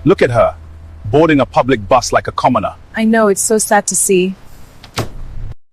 Look at her, boarding a public bus like a commoner. I know, it's so sad to see.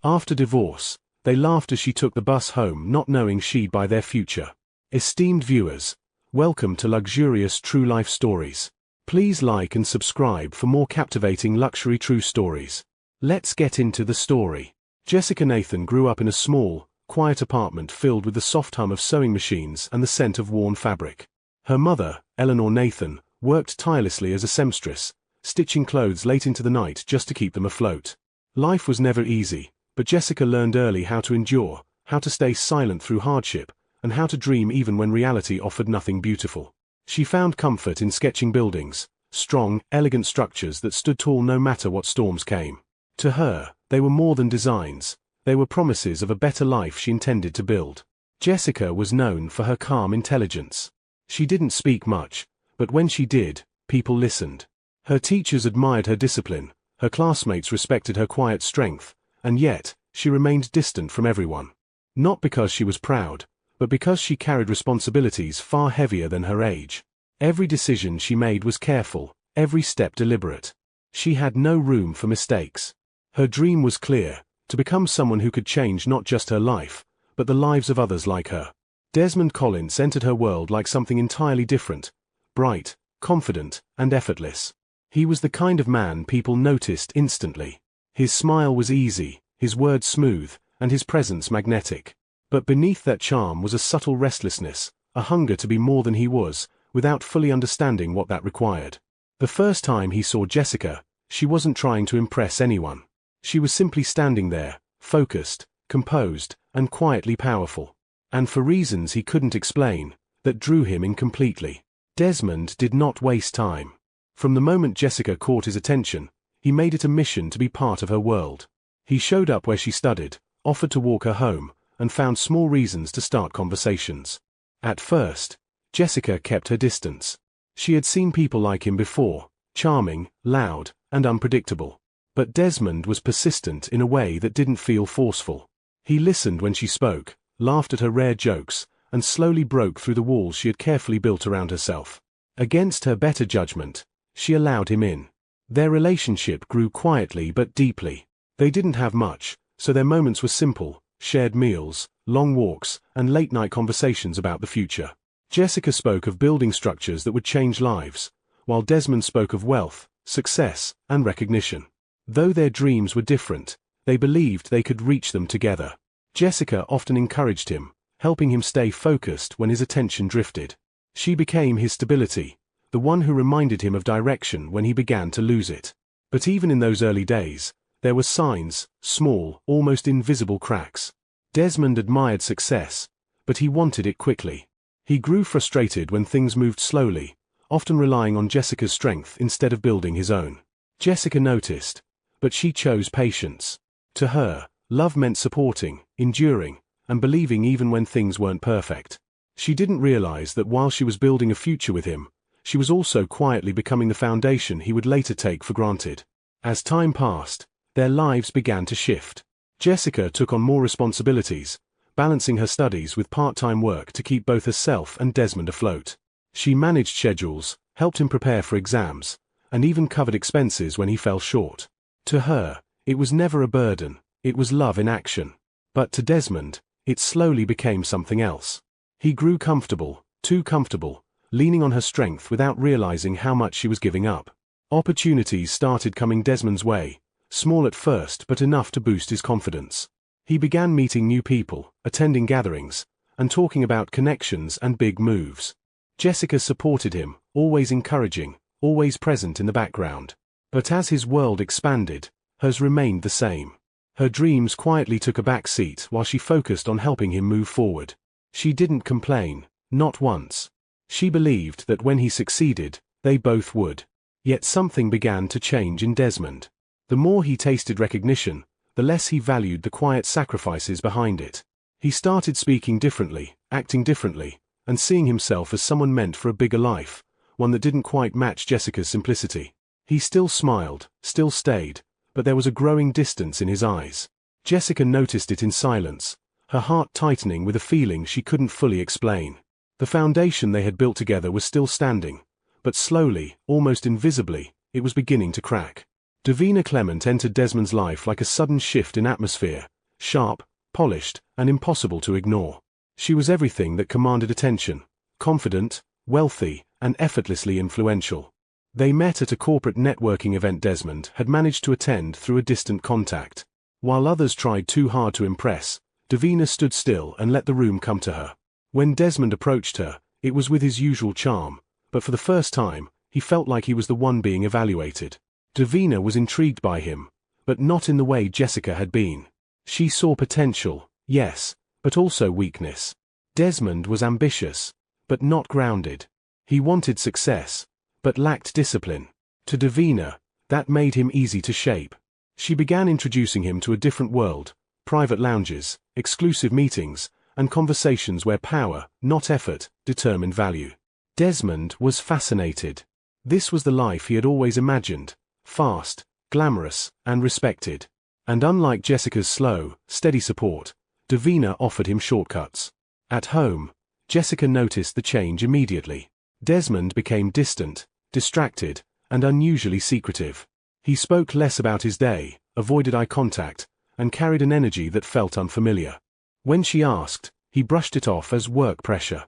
After divorce, they laughed as she took the bus home, not knowing she'd buy their future. Esteemed viewers, welcome to luxurious true life stories. Please like and subscribe for more captivating luxury true stories. Let's get into the story. Jessica Nathan grew up in a small, quiet apartment filled with the soft hum of sewing machines and the scent of worn fabric. Her mother, Eleanor Nathan, worked tirelessly as a seamstress, stitching clothes late into the night just to keep them afloat. Life was never easy, but Jessica learned early how to endure, how to stay silent through hardship, and how to dream even when reality offered nothing beautiful. She found comfort in sketching buildings, strong, elegant structures that stood tall no matter what storms came. To her, they were more than designs, they were promises of a better life she intended to build. Jessica was known for her calm intelligence. She didn't speak much, but when she did, people listened. Her teachers admired her discipline, her classmates respected her quiet strength, and yet, she remained distant from everyone. Not because she was proud, but because she carried responsibilities far heavier than her age. Every decision she made was careful, every step deliberate. She had no room for mistakes. Her dream was clear, to become someone who could change not just her life, but the lives of others like her. Desmond Collins entered her world like something entirely different, bright, confident, and effortless. He was the kind of man people noticed instantly. His smile was easy, his words smooth, and his presence magnetic. But beneath that charm was a subtle restlessness, a hunger to be more than he was, without fully understanding what that required. The first time he saw Jessica, she wasn't trying to impress anyone. She was simply standing there, focused, composed, and quietly powerful. And for reasons he couldn't explain, that drew him in completely. Desmond did not waste time. From the moment Jessica caught his attention, he made it a mission to be part of her world. He showed up where she studied, offered to walk her home, and found small reasons to start conversations. At first, Jessica kept her distance. She had seen people like him before, charming, loud, and unpredictable. But Desmond was persistent in a way that didn't feel forceful. He listened when she spoke, laughed at her rare jokes, and slowly broke through the walls she had carefully built around herself. Against her better judgment, she allowed him in. Their relationship grew quietly but deeply. They didn't have much, so their moments were simple, shared meals, long walks, and late-night conversations about the future. Jessica spoke of building structures that would change lives, while Desmond spoke of wealth, success, and recognition. Though their dreams were different, they believed they could reach them together. Jessica often encouraged him, helping him stay focused when his attention drifted. She became his stability, the one who reminded him of direction when he began to lose it. But even in those early days, there were signs, small, almost invisible cracks. Desmond admired success, but he wanted it quickly. He grew frustrated when things moved slowly, often relying on Jessica's strength instead of building his own. Jessica noticed, but she chose patience. To her, love meant supporting, enduring, and believing even when things weren't perfect. She didn't realize that while she was building a future with him, she was also quietly becoming the foundation he would later take for granted. As time passed, their lives began to shift. Jessica took on more responsibilities, balancing her studies with part-time work to keep both herself and Desmond afloat. She managed schedules, helped him prepare for exams, and even covered expenses when he fell short. To her, it was never a burden, it was love in action. But to Desmond, it slowly became something else. He grew comfortable, too comfortable, leaning on her strength without realizing how much she was giving up. Opportunities started coming Desmond's way, small at first but enough to boost his confidence. He began meeting new people, attending gatherings, and talking about connections and big moves. Jessica supported him, always encouraging, always present in the background. But as his world expanded, hers remained the same. Her dreams quietly took a back seat while she focused on helping him move forward. She didn't complain, not once. She believed that when he succeeded, they both would. Yet something began to change in Desmond. The more he tasted recognition, the less he valued the quiet sacrifices behind it. He started speaking differently, acting differently, and seeing himself as someone meant for a bigger life, one that didn't quite match Jessica's simplicity. He still smiled, still stayed, but there was a growing distance in his eyes. Jessica noticed it in silence, her heart tightening with a feeling she couldn't fully explain. The foundation they had built together was still standing, but slowly, almost invisibly, it was beginning to crack. Davina Clement entered Desmond's life like a sudden shift in atmosphere, sharp, polished, and impossible to ignore. She was everything that commanded attention, confident, wealthy, and effortlessly influential. They met at a corporate networking event Desmond had managed to attend through a distant contact. While others tried too hard to impress, Davina stood still and let the room come to her. When Desmond approached her, it was with his usual charm, but for the first time, he felt like he was the one being evaluated. Davina was intrigued by him, but not in the way Jessica had been. She saw potential, yes, but also weakness. Desmond was ambitious, but not grounded. He wanted success, but lacked discipline. To Davina, that made him easy to shape. She began introducing him to a different world, private lounges, exclusive meetings, and conversations where power, not effort, determined value. Desmond was fascinated. This was the life he had always imagined, fast, glamorous, and respected. And unlike Jessica's slow, steady support, Davina offered him shortcuts. At home, Jessica noticed the change immediately. Desmond became distant, distracted, and unusually secretive. He spoke less about his day, avoided eye contact, and carried an energy that felt unfamiliar. When she asked, he brushed it off as work pressure.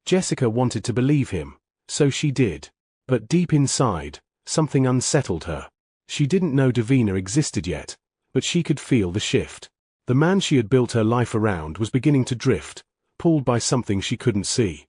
Jessica wanted to believe him, so she did. But deep inside, something unsettled her. She didn't know Davina existed yet, but she could feel the shift. The man she had built her life around was beginning to drift, pulled by something she couldn't see.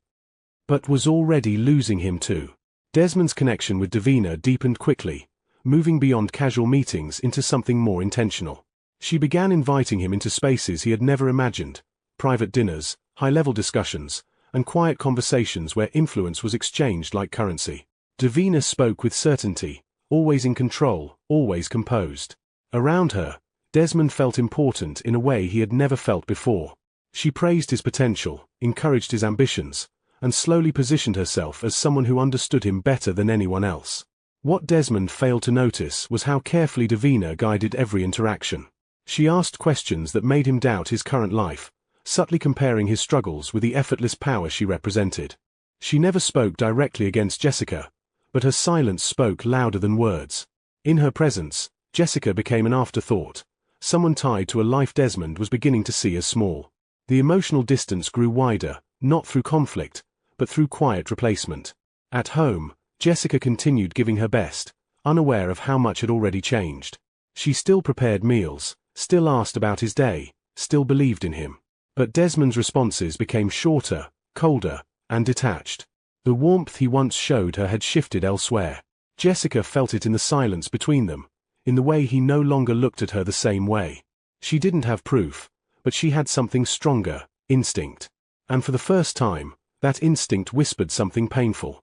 But was already losing him too. Desmond's connection with Davina deepened quickly, moving beyond casual meetings into something more intentional. She began inviting him into spaces he had never imagined, private dinners, high-level discussions, and quiet conversations where influence was exchanged like currency. Davina spoke with certainty, always in control, always composed. Around her, Desmond felt important in a way he had never felt before. She praised his potential, encouraged his ambitions, and slowly positioned herself as someone who understood him better than anyone else. What Desmond failed to notice was how carefully Davina guided every interaction. She asked questions that made him doubt his current life, subtly comparing his struggles with the effortless power she represented. She never spoke directly against Jessica, but her silence spoke louder than words. In her presence, Jessica became an afterthought, someone tied to a life Desmond was beginning to see as small. The emotional distance grew wider, not through conflict, but through quiet replacement. At home, Jessica continued giving her best, unaware of how much had already changed. She still prepared meals, still asked about his day, still believed in him. But Desmond's responses became shorter, colder, and detached. The warmth he once showed her had shifted elsewhere. Jessica felt it in the silence between them, in the way he no longer looked at her the same way. She didn't have proof, but she had something stronger, instinct. And for the first time, that instinct whispered something painful.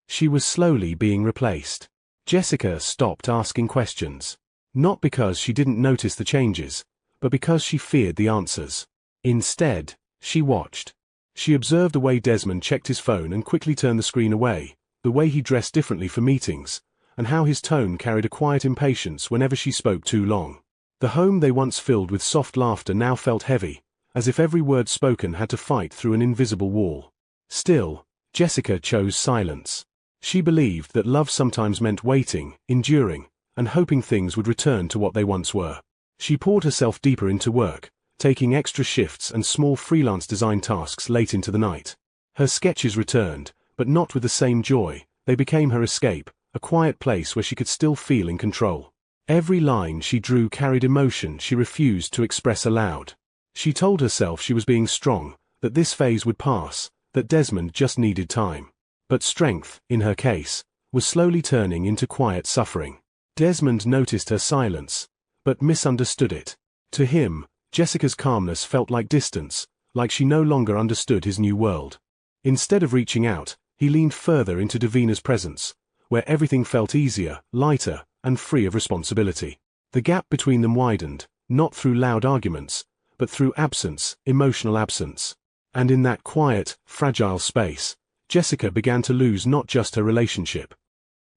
She was slowly being replaced. Jessica stopped asking questions. Not because she didn't notice the changes, but because she feared the answers. Instead, she watched. She observed the way Desmond checked his phone and quickly turned the screen away, the way he dressed differently for meetings, and how his tone carried a quiet impatience whenever she spoke too long. The home they once filled with soft laughter now felt heavy, as if every word spoken had to fight through an invisible wall. Still, Jessica chose silence. She believed that love sometimes meant waiting, enduring, and hoping things would return to what they once were. She poured herself deeper into work, taking extra shifts and small freelance design tasks late into the night. Her sketches returned, but not with the same joy. They became her escape, a quiet place where she could still feel in control. Every line she drew carried emotion she refused to express aloud. She told herself she was being strong, that this phase would pass, that Desmond just needed time. But strength, in her case, was slowly turning into quiet suffering. Desmond noticed her silence, but misunderstood it. To him, Jessica's calmness felt like distance, like she no longer understood his new world. Instead of reaching out, he leaned further into Davina's presence, where everything felt easier, lighter, and free of responsibility. The gap between them widened, not through loud arguments, but through absence, emotional absence. And in that quiet, fragile space, Jessica began to lose not just her relationship,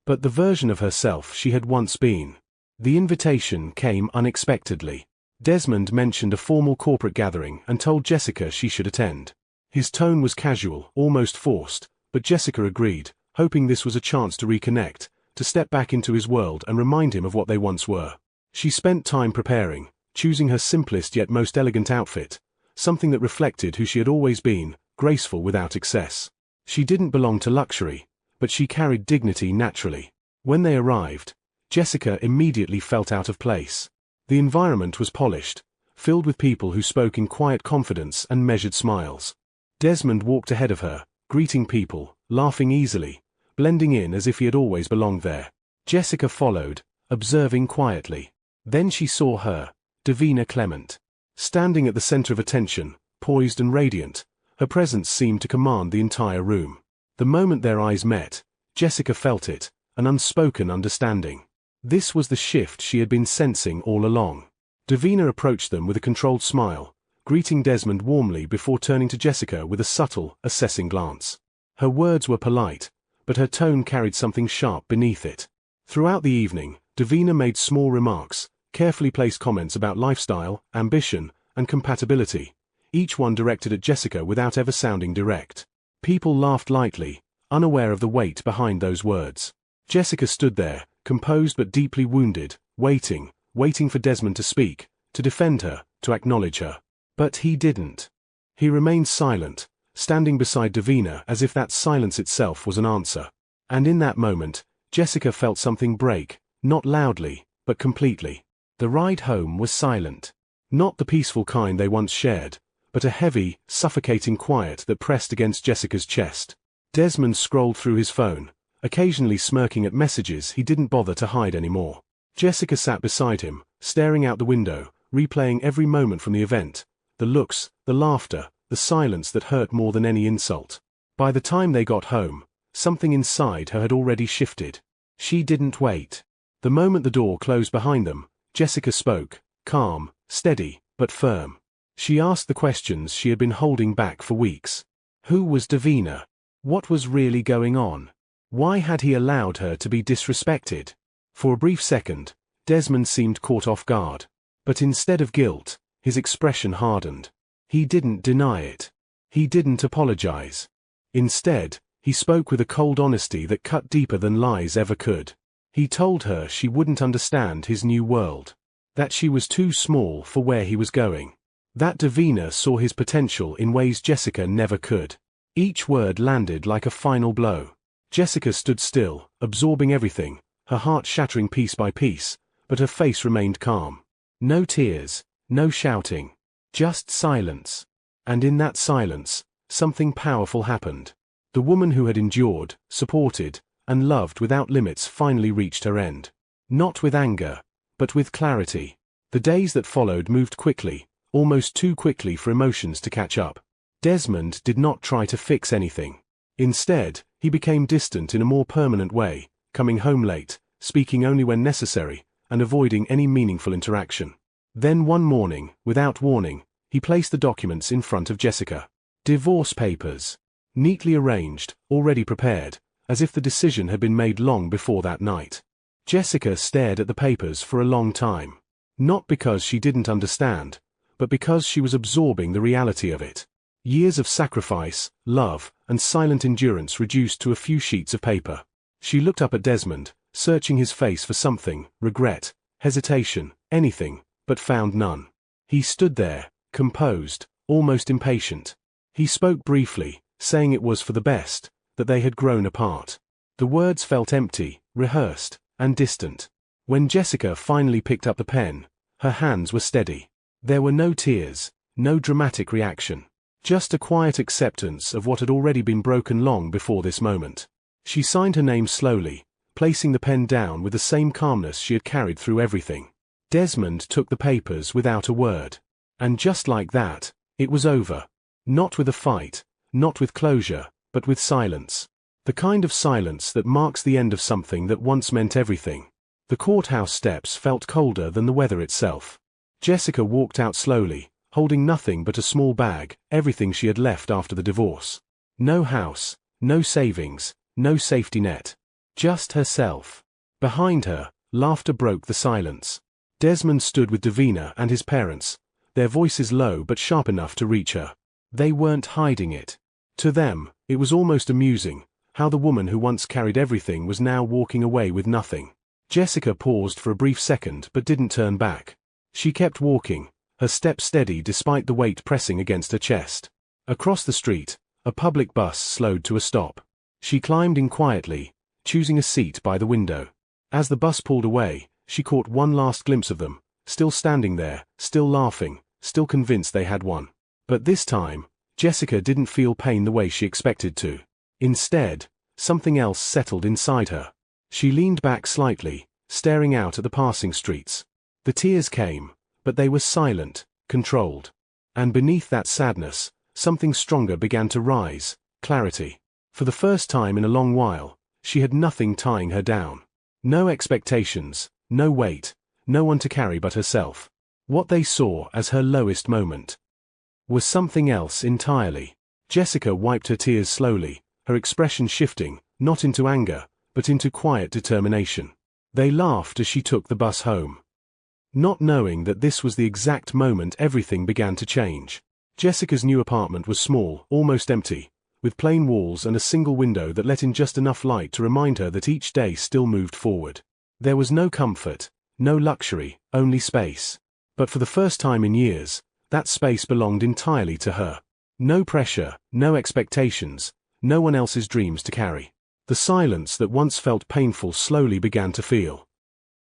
but the version of herself she had once been. The invitation came unexpectedly. Desmond mentioned a formal corporate gathering and told Jessica she should attend. His tone was casual, almost forced, but Jessica agreed, hoping this was a chance to reconnect, to step back into his world and remind him of what they once were. She spent time preparing, choosing her simplest yet most elegant outfit, something that reflected who she had always been, graceful without excess. She didn't belong to luxury, but she carried dignity naturally. When they arrived, Jessica immediately felt out of place. The environment was polished, filled with people who spoke in quiet confidence and measured smiles. Desmond walked ahead of her, greeting people, laughing easily, blending in as if he had always belonged there. Jessica followed, observing quietly. Then she saw her, Davina Clement. Standing at the center of attention, poised and radiant, her presence seemed to command the entire room. The moment their eyes met, Jessica felt it, an unspoken understanding. This was the shift she had been sensing all along. Davina approached them with a controlled smile, greeting Desmond warmly before turning to Jessica with a subtle, assessing glance. Her words were polite, but her tone carried something sharp beneath it. Throughout the evening, Davina made small remarks, carefully placed comments about lifestyle, ambition, and compatibility, each one directed at Jessica without ever sounding direct. People laughed lightly, unaware of the weight behind those words. Jessica stood there, composed but deeply wounded, waiting for Desmond to speak, to defend her, to acknowledge her. But he didn't. He remained silent, standing beside Davina as if that silence itself was an answer. And in that moment, Jessica felt something break, not loudly, but completely. The ride home was silent. Not the peaceful kind they once shared, but a heavy, suffocating quiet that pressed against Jessica's chest. Desmond scrolled through his phone, occasionally smirking at messages he didn't bother to hide anymore. Jessica sat beside him, staring out the window, replaying every moment from the event, the looks, the laughter, the silence that hurt more than any insult. By the time they got home, something inside her had already shifted. She didn't wait. The moment the door closed behind them, Jessica spoke, calm, steady, but firm. She asked the questions she had been holding back for weeks. Who was Davina? What was really going on? Why had he allowed her to be disrespected? For a brief second, Desmond seemed caught off guard. But instead of guilt, his expression hardened. He didn't deny it. He didn't apologize. Instead, he spoke with a cold honesty that cut deeper than lies ever could. He told her she wouldn't understand his new world. That she was too small for where he was going. That Davina saw his potential in ways Jessica never could. Each word landed like a final blow. Jessica stood still, absorbing everything, her heart shattering piece by piece, but her face remained calm. No tears, no shouting, just silence. And in that silence, something powerful happened. The woman who had endured, supported, and loved without limits finally reached her end. Not with anger, but with clarity. The days that followed moved quickly, almost too quickly for emotions to catch up. Desmond did not try to fix anything. Instead, he became distant in a more permanent way, coming home late, speaking only when necessary, and avoiding any meaningful interaction. Then one morning, without warning, he placed the documents in front of Jessica. Divorce papers. Neatly arranged, already prepared, as if the decision had been made long before that night. Jessica stared at the papers for a long time. Not because she didn't understand, but because she was absorbing the reality of it. Years of sacrifice, love, and silent endurance reduced to a few sheets of paper. She looked up at Desmond, searching his face for something, regret, hesitation, anything, but found none. He stood there, composed, almost impatient. He spoke briefly, saying it was for the best, that they had grown apart. The words felt empty, rehearsed, and distant. When Jessica finally picked up the pen, her hands were steady. There were no tears, no dramatic reaction. Just a quiet acceptance of what had already been broken long before this moment. She signed her name slowly, placing the pen down with the same calmness she had carried through everything. Desmond took the papers without a word. And just like that, it was over. Not with a fight, not with closure, but with silence. The kind of silence that marks the end of something that once meant everything. The courthouse steps felt colder than the weather itself. Jessica walked out slowly, holding nothing but a small bag, everything she had left after the divorce. No house, no savings, no safety net. Just herself. Behind her, laughter broke the silence. Desmond stood with Davina and his parents, their voices low but sharp enough to reach her. They weren't hiding it. To them, it was almost amusing, How the woman who once carried everything was now walking away with nothing. Jessica paused for a brief second but didn't turn back. She kept walking, her step steady despite the weight pressing against her chest. Across the street, a public bus slowed to a stop. She climbed in quietly, choosing a seat by the window. As the bus pulled away, she caught one last glimpse of them, still standing there, still laughing, still convinced they had won. But this time, Jessica didn't feel pain the way she expected to. Instead, something else settled inside her. She leaned back slightly, staring out at the passing streets. The tears came, but they were silent, controlled. And beneath that sadness, something stronger began to rise: clarity. For the first time in a long while, she had nothing tying her down. No expectations, no weight, no one to carry but herself. What they saw as her lowest moment was something else entirely. Jessica wiped her tears slowly, her expression shifting, not into anger, but into quiet determination. They laughed as she took the bus home, not knowing that this was the exact moment everything began to change. Jessica's new apartment was small, almost empty, with plain walls and a single window that let in just enough light to remind her that each day still moved forward. There was no comfort, no luxury, only space. But for the first time in years, that space belonged entirely to her. No pressure, no expectations, no one else's dreams to carry. The silence that once felt painful slowly began to feel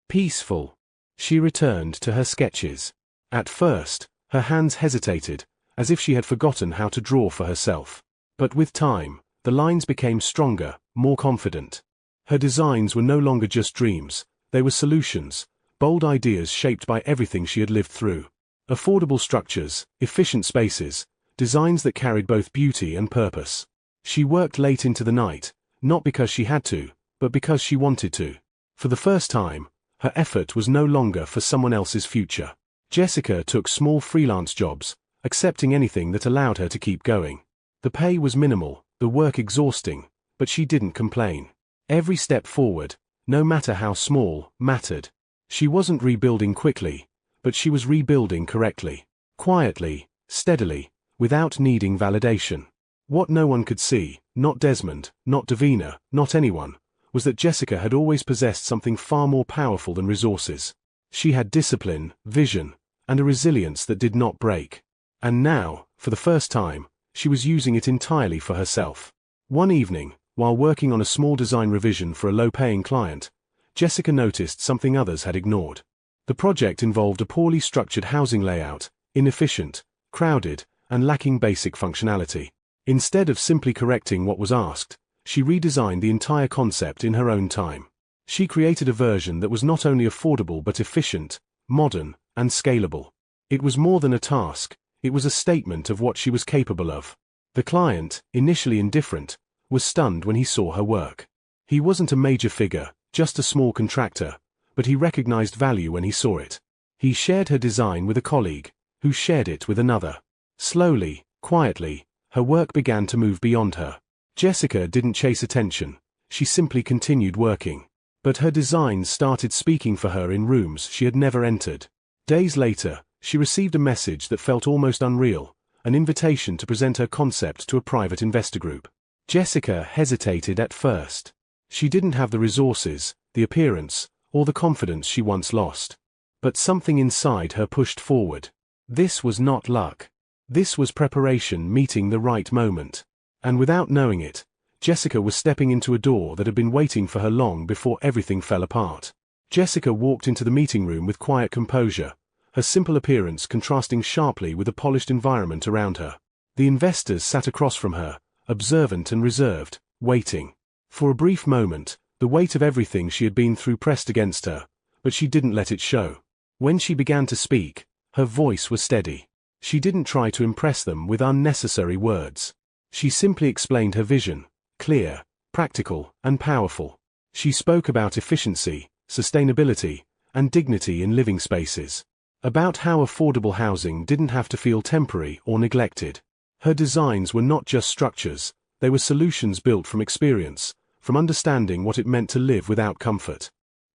peaceful. She returned to her sketches. At first, her hands hesitated, as if she had forgotten how to draw for herself. But with time, the lines became stronger, more confident. Her designs were no longer just dreams, they were solutions, bold ideas shaped by everything she had lived through. Affordable structures, efficient spaces, designs that carried both beauty and purpose. She worked late into the night, not because she had to, but because she wanted to. For the first time, her effort was no longer for someone else's future. Jessica took small freelance jobs, accepting anything that allowed her to keep going. The pay was minimal, the work exhausting, but she didn't complain. Every step forward, no matter how small, mattered. She wasn't rebuilding quickly, but she was rebuilding correctly. Quietly, steadily, without needing validation. What no one could see, not Desmond, not Davina, not anyone, was that Jessica had always possessed something far more powerful than resources. She had discipline, vision, and a resilience that did not break. And now, for the first time, she was using it entirely for herself. One evening, while working on a small design revision for a low-paying client, Jessica noticed something others had ignored. The project involved a poorly structured housing layout, inefficient, crowded, and lacking basic functionality. Instead of simply correcting what was asked, she redesigned the entire concept in her own time. She created a version that was not only affordable but efficient, modern, and scalable. It was more than a task, it was a statement of what she was capable of. The client, initially indifferent, was stunned when he saw her work. He wasn't a major figure, just a small contractor, but he recognized value when he saw it. He shared her design with a colleague, who shared it with another. Slowly, quietly, her work began to move beyond her. Jessica didn't chase attention, she simply continued working. But her designs started speaking for her in rooms she had never entered. Days later, she received a message that felt almost unreal, an invitation to present her concept to a private investor group. Jessica hesitated at first. She didn't have the resources, the appearance, or the confidence she once lost. But something inside her pushed forward. This was not luck. This was preparation meeting the right moment. And without knowing it, Jessica was stepping into a door that had been waiting for her long before everything fell apart. Jessica walked into the meeting room with quiet composure, her simple appearance contrasting sharply with the polished environment around her. The investors sat across from her, observant and reserved, waiting. For a brief moment, the weight of everything she had been through pressed against her, but she didn't let it show. When she began to speak, her voice was steady. She didn't try to impress them with unnecessary words. She simply explained her vision, clear, practical, and powerful. She spoke about efficiency, sustainability, and dignity in living spaces. About how affordable housing didn't have to feel temporary or neglected. Her designs were not just structures, they were solutions built from experience, from understanding what it meant to live without comfort.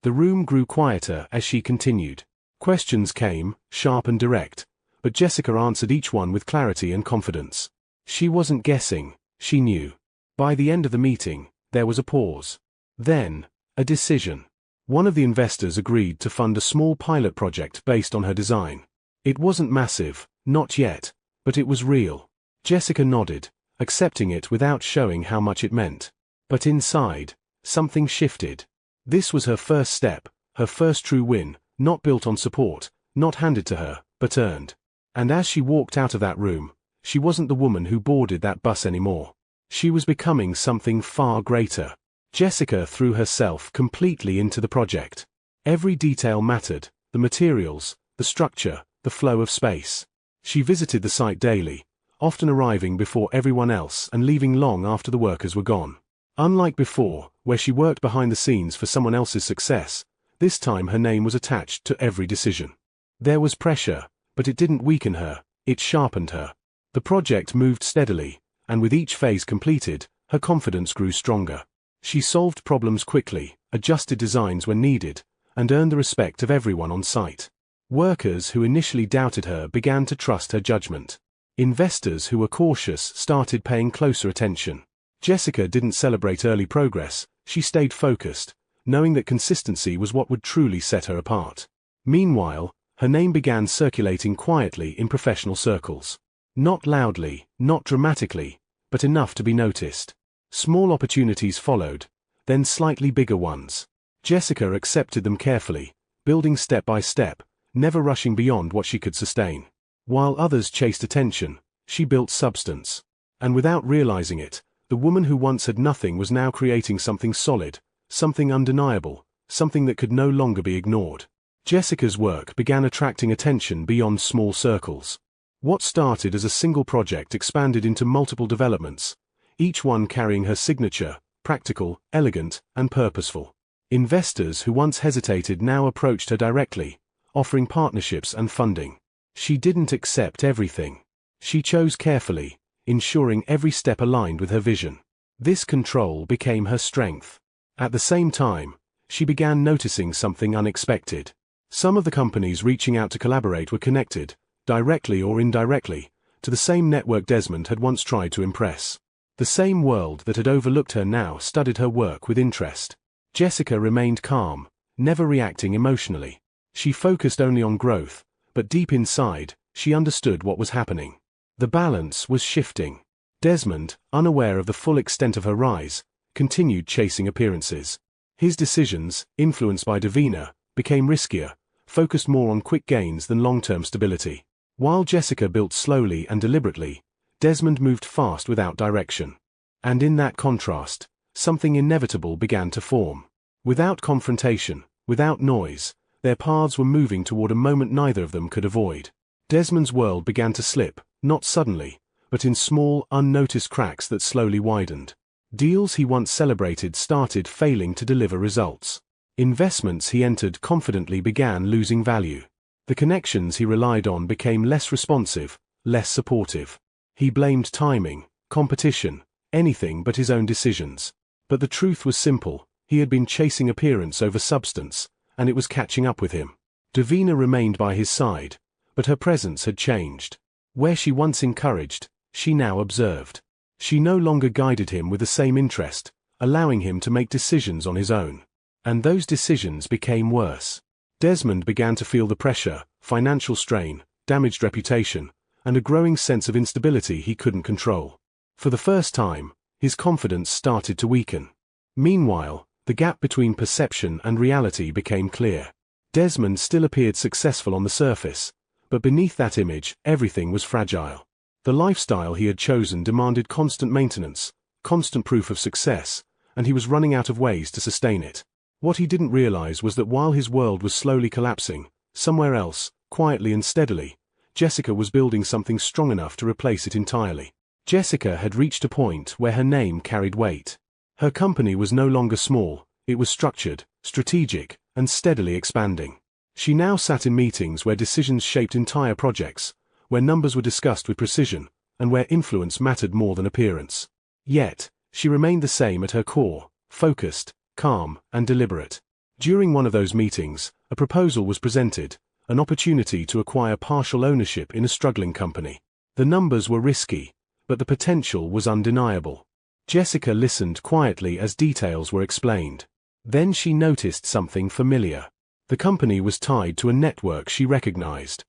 The room grew quieter as she continued. Questions came, sharp and direct, but Jessica answered each one with clarity and confidence. She wasn't guessing, she knew. By the end of the meeting, There was a pause. Then, a decision. One of the investors agreed to fund a small pilot project based on her design. It wasn't massive, not yet, but it was real. Jessica nodded, accepting it without showing how much it meant. But inside, something shifted. This was her first step, her first true win, not built on support, not handed to her, but earned. And as she walked out of that room, she wasn't the woman who boarded that bus anymore. She was becoming something far greater. Jessica threw herself completely into the project. Every detail mattered, the materials, the structure, the flow of space. She visited the site daily, often arriving before everyone else and leaving long after the workers were gone. Unlike before, where she worked behind the scenes for someone else's success, this time her name was attached to every decision. There was pressure, but it didn't weaken her, it sharpened her. The project moved steadily, and with each phase completed, her confidence grew stronger. She solved problems quickly, adjusted designs when needed, and earned the respect of everyone on site. Workers who initially doubted her began to trust her judgment. Investors who were cautious started paying closer attention. Jessica didn't celebrate early progress, she stayed focused, knowing that consistency was what would truly set her apart. Meanwhile, her name began circulating quietly in professional circles. Not loudly, not dramatically, but enough to be noticed. Small opportunities followed, then slightly bigger ones. Jessica accepted them carefully, building step by step, never rushing beyond what she could sustain. While others chased attention, she built substance. And without realizing it, the woman who once had nothing was now creating something solid, something undeniable, something that could no longer be ignored. Jessica's work began attracting attention beyond small circles. What started as a single project expanded into multiple developments, each one carrying her signature, practical, elegant, and purposeful. Investors who once hesitated now approached her directly, offering partnerships and funding. She didn't accept everything. She chose carefully, ensuring every step aligned with her vision. This control became her strength. At the same time, she began noticing something unexpected. Some of the companies reaching out to collaborate were connected, directly or indirectly, to the same network Desmond had once tried to impress. The same world that had overlooked her now studied her work with interest. Jessica remained calm, never reacting emotionally. She focused only on growth, but deep inside, she understood what was happening. The balance was shifting. Desmond, unaware of the full extent of her rise, continued chasing appearances. His decisions, influenced by Davina, became riskier, focused more on quick gains than long-term stability. While Jessica built slowly and deliberately, Desmond moved fast without direction. And in that contrast, something inevitable began to form. Without confrontation, without noise, their paths were moving toward a moment neither of them could avoid. Desmond's world began to slip, not suddenly, but in small, unnoticed cracks that slowly widened. Deals he once celebrated started failing to deliver results. Investments he entered confidently began losing value. The connections he relied on became less responsive, less supportive. He blamed timing, competition, anything but his own decisions. But the truth was simple, he had been chasing appearance over substance, and it was catching up with him. Davina remained by his side, but her presence had changed. Where she once encouraged, she now observed. She no longer guided him with the same interest, allowing him to make decisions on his own. And those decisions became worse. Desmond began to feel the pressure, financial strain, damaged reputation, and a growing sense of instability he couldn't control. For the first time, his confidence started to weaken. Meanwhile, the gap between perception and reality became clear. Desmond still appeared successful on the surface, but beneath that image, everything was fragile. The lifestyle he had chosen demanded constant maintenance, constant proof of success, and he was running out of ways to sustain it. What he didn't realize was that while his world was slowly collapsing, somewhere else, quietly and steadily, Jessica was building something strong enough to replace it entirely. Jessica had reached a point where her name carried weight. Her company was no longer small, it was structured, strategic, and steadily expanding. She now sat in meetings where decisions shaped entire projects, where numbers were discussed with precision, and where influence mattered more than appearance. Yet, she remained the same at her core, focused, calm, and deliberate. During one of those meetings, a proposal was presented, an opportunity to acquire partial ownership in a struggling company. The numbers were risky, but the potential was undeniable. Jessica listened quietly as details were explained. Then she noticed something familiar. The company was tied to a network she recognized.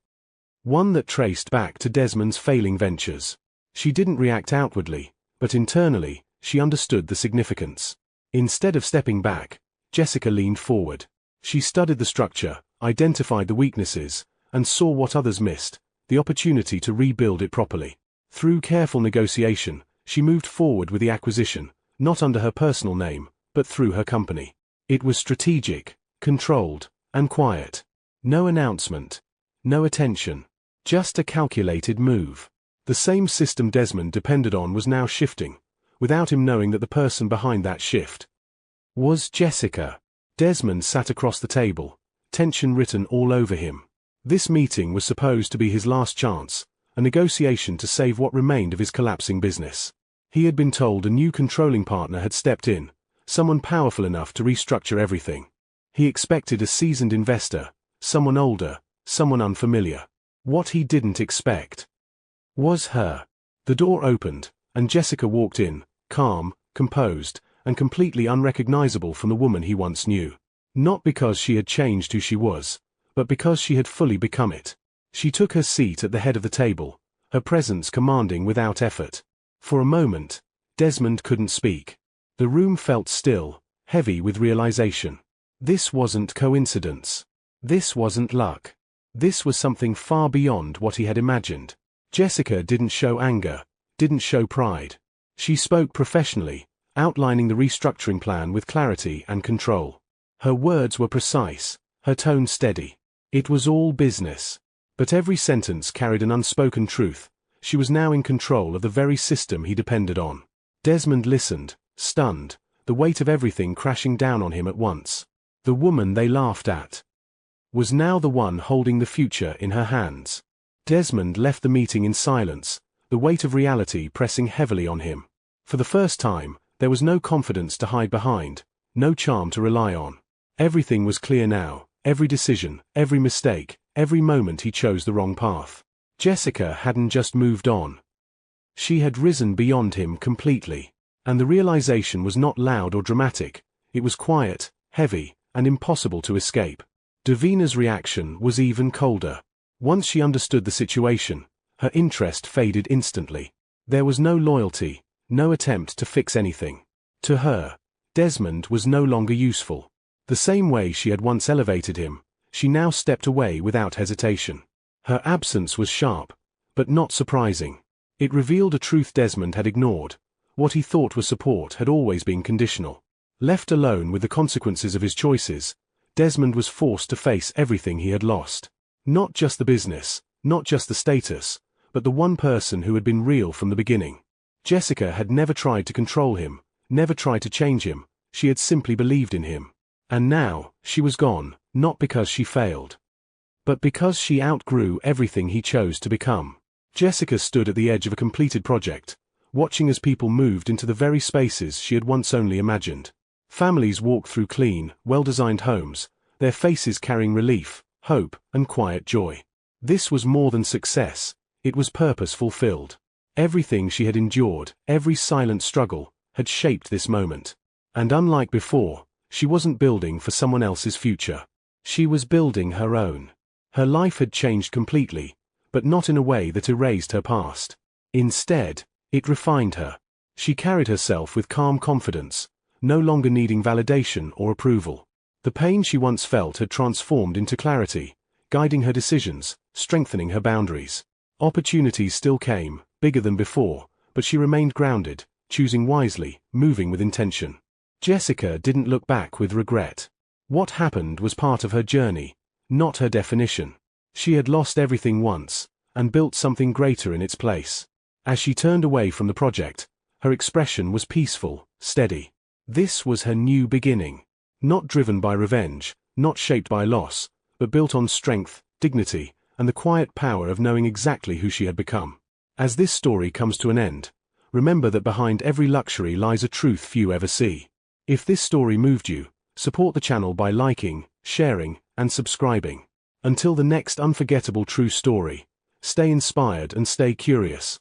One that traced back to Desmond's failing ventures. She didn't react outwardly, but internally, she understood the significance. Instead of stepping back, Jessica leaned forward. She studied the structure, identified the weaknesses, and saw what others missed, the opportunity to rebuild it properly. Through careful negotiation, she moved forward with the acquisition, not under her personal name, but through her company. It was strategic, controlled, and quiet. No announcement, no attention, just a calculated move. The same system Desmond depended on was now shifting, without him knowing that the person behind that shift was Jessica. Desmond sat across the table, tension written all over him. This meeting was supposed to be his last chance, a negotiation to save what remained of his collapsing business. He had been told a new controlling partner had stepped in, someone powerful enough to restructure everything. He expected a seasoned investor, someone older, someone unfamiliar. What he didn't expect was her. The door opened, and Jessica walked in, calm, composed, and completely unrecognizable from the woman he once knew. Not because she had changed who she was, but because she had fully become it. She took her seat at the head of the table, her presence commanding without effort. For a moment, Desmond couldn't speak. The room felt still, heavy with realization. This wasn't coincidence. This wasn't luck. This was something far beyond what he had imagined. Jessica didn't show anger, didn't show pride. She spoke professionally, outlining the restructuring plan with clarity and control. Her words were precise, her tone steady. It was all business. But every sentence carried an unspoken truth. She was now in control of the very system he depended on. Desmond listened, stunned, the weight of everything crashing down on him at once. The woman they laughed at was now the one holding the future in her hands. Desmond left the meeting in silence, the weight of reality pressing heavily on him. For the first time, there was no confidence to hide behind, no charm to rely on. Everything was clear now, every decision, every mistake, every moment he chose the wrong path. Jessica hadn't just moved on. She had risen beyond him completely. And the realization was not loud or dramatic, it was quiet, heavy, and impossible to escape. Davina's reaction was even colder. Once she understood the situation, her interest faded instantly. There was no loyalty, no attempt to fix anything. To her, Desmond was no longer useful. The same way she had once elevated him, she now stepped away without hesitation. Her absence was sharp, but not surprising. It revealed a truth Desmond had ignored. What he thought was support had always been conditional. Left alone with the consequences of his choices, Desmond was forced to face everything he had lost. Not just the business, not just the status, but the one person who had been real from the beginning. Jessica had never tried to control him, never tried to change him, she had simply believed in him. And now, she was gone, not because she failed, but because she outgrew everything he chose to become. Jessica stood at the edge of a completed project, watching as people moved into the very spaces she had once only imagined. Families walked through clean, well-designed homes, their faces carrying relief, hope, and quiet joy. This was more than success, it was purpose fulfilled. Everything she had endured, every silent struggle, had shaped this moment. And unlike before, she wasn't building for someone else's future. She was building her own. Her life had changed completely, but not in a way that erased her past. Instead, it refined her. She carried herself with calm confidence, no longer needing validation or approval. The pain she once felt had transformed into clarity, guiding her decisions, strengthening her boundaries. Opportunities still came, bigger than before, but she remained grounded, choosing wisely, moving with intention. Jessica didn't look back with regret. What happened was part of her journey, not her definition. She had lost everything once, and built something greater in its place. As she turned away from the project, her expression was peaceful, steady. This was her new beginning. Not driven by revenge, not shaped by loss, but built on strength, dignity, and the quiet power of knowing exactly who she had become. As this story comes to an end, remember that behind every luxury lies a truth few ever see. If this story moved you, support the channel by liking, sharing, and subscribing. Until the next unforgettable true story, stay inspired and stay curious.